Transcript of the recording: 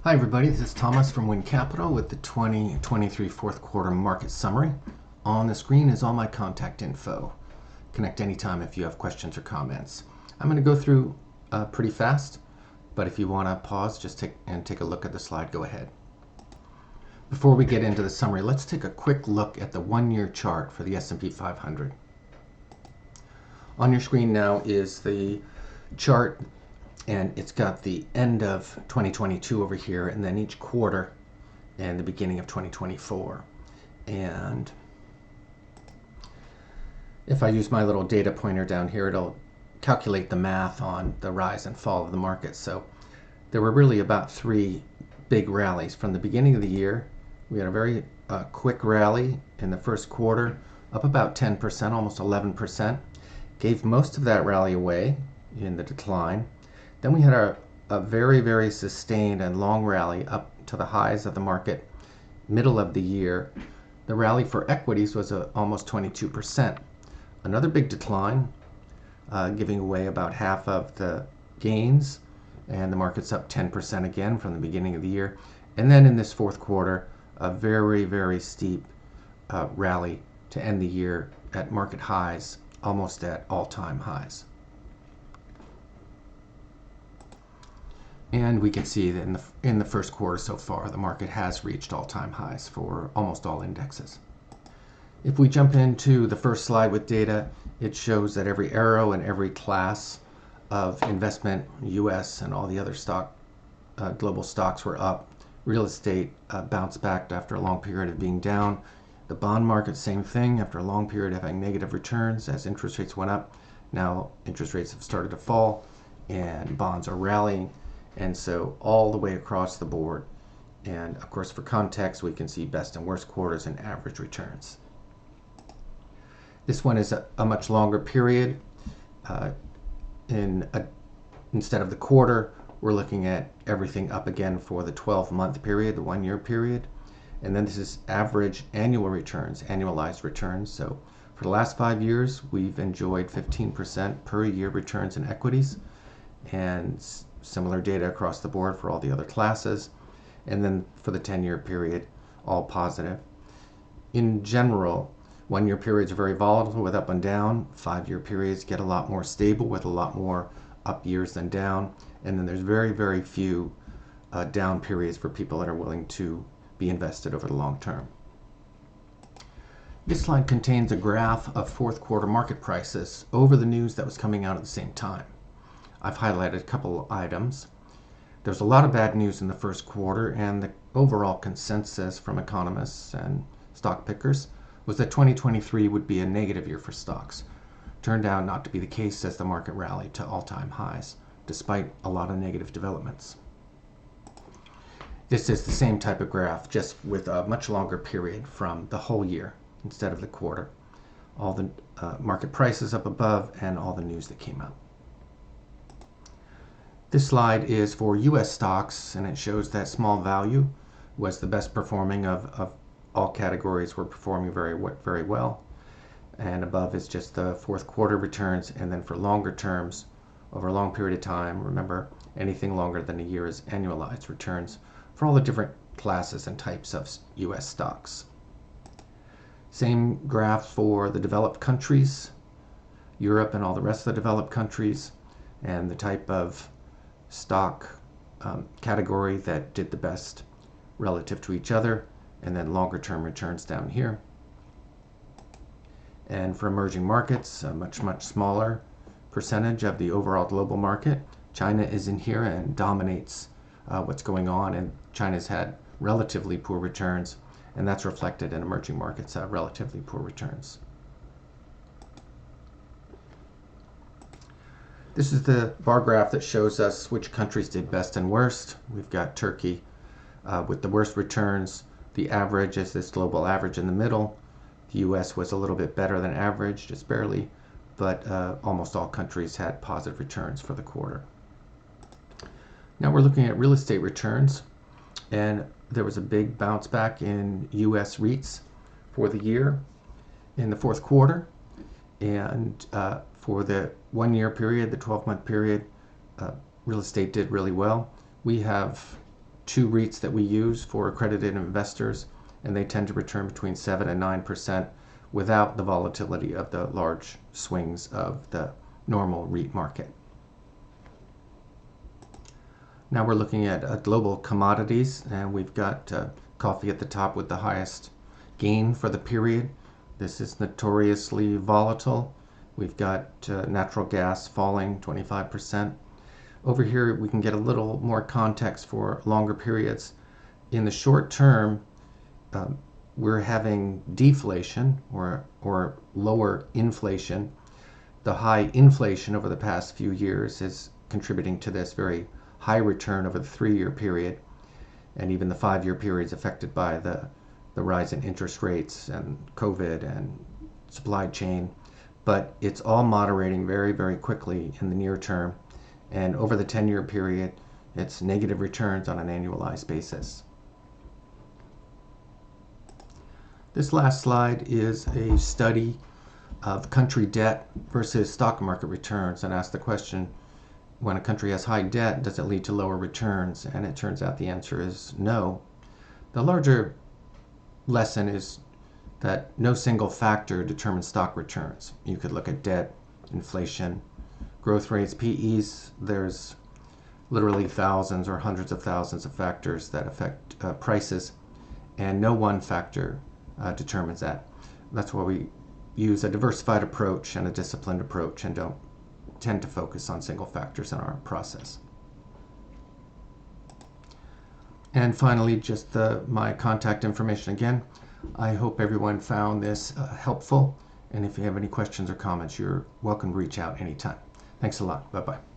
Hi everybody, this is Thomas from Wynn Capital with the 2023 fourth quarter market summary. On the screen is all my contact info. Connect anytime if you have questions or comments. I'm going to go through pretty fast, but if you want to pause just take a look at the slide, go ahead. Before we get into the summary, let's take a quick look at the one-year chart for the S&P 500. On your screen now is the chart, and it's got the end of 2022 over here, and then each quarter and the beginning of 2024. And if I use my little data pointer down here, it'll calculate the math on the rise and fall of the market. So there were really about three big rallies. From the beginning of the year, we had a very quick rally in the first quarter, up about 10%, almost 11%. Gave most of that rally away in the decline. Then we had a very, very sustained and long rally up to the highs of the market middle of the year. The rally for equities was almost 22%. Another big decline, giving away about half of the gains, and the market's up 10% again from the beginning of the year. And then in this fourth quarter, a very, very steep rally to end the year at market highs, almost at all-time highs. And we can see that in the first quarter so far, the market has reached all-time highs for almost all indexes. If we jump into the first slide with data, it shows that every arrow and every class of investment, US and all the other global stocks were up. Real estate bounced back after a long period of being down. The bond market, same thing, after a long period of having negative returns as interest rates went up. Now interest rates have started to fall and bonds are rallying. And so all the way across the board. And of course, for context, we can see best and worst quarters and average returns. This one is a much longer period. Instead of the quarter, we're looking at everything up again for the 12-month period, the one-year period. And then this is average annual returns, annualized returns. So for the last 5 years, we've enjoyed 15% per year returns in equities, and similar data across the board for all the other classes. And then for the 10-year period, all positive. In general, one-year periods are very volatile with up and down. 5-year periods get a lot more stable with a lot more up years than down. And then there's very, very few down periods for people that are willing to be invested over the long term. This slide contains a graph of fourth quarter market prices over the news that was coming out at the same time. I've highlighted a couple items. There's a lot of bad news in the first quarter, and the overall consensus from economists and stock pickers was that 2023 would be a negative year for stocks. Turned out not to be the case as the market rallied to all-time highs, despite a lot of negative developments. This is the same type of graph, just with a much longer period from the whole year instead of the quarter. All the market prices up above and all the news that came out. This slide is for US stocks, and it shows that small value was the best performing of all categories, were performing very well. And above is just the fourth quarter returns, and then for longer terms, over a long period of time, remember anything longer than a year is annualized returns for all the different classes and types of US stocks. Same graph for the developed countries, Europe and all the rest of the developed countries, and the type of stock category that did the best relative to each other, and then longer term returns down here. And for emerging markets, a much smaller percentage of the overall global market. China is in here and dominates what's going on, and China's had relatively poor returns, and that's reflected in emerging markets relatively poor returns. This is the bar graph that shows us which countries did best and worst. We've got Turkey with the worst returns. The average is this global average in the middle. The US was a little bit better than average, just barely, but almost all countries had positive returns for the quarter. Now we're looking at real estate returns, and there was a big bounce back in US REITs for the year in the fourth quarter, and for the 1 year period, the 12-month period, real estate did really well. We have two REITs that we use for accredited investors, and they tend to return between 7 and 9% without the volatility of the large swings of the normal REIT market. Now we're looking at global commodities, and we've got coffee at the top with the highest gain for the period. This is notoriously volatile. We've got natural gas falling 25%. Over here we can get a little more context for longer periods. In the short term, we're having deflation or lower inflation. The high inflation over the past few years is contributing to this very high return over the 3-year period, and even the 5-year period is affected by the rise in interest rates and COVID and supply chain. But it's all moderating very, very quickly in the near term, and over the 10-year period, it's negative returns on an annualized basis. This last slide is a study of country debt versus stock market returns, and asks the question, when a country has high debt, does it lead to lower returns? And it turns out the answer is no. The larger lesson is that no single factor determines stock returns. You could look at debt, inflation, growth rates, PEs. There's literally thousands or hundreds of thousands of factors that affect prices, and no one factor determines that. That's why we use a diversified approach and a disciplined approach, and don't tend to focus on single factors in our process. And finally, just my contact information again. I hope everyone found this helpful, and if you have any questions or comments, you're welcome to reach out anytime. Thanks a lot. Bye-bye.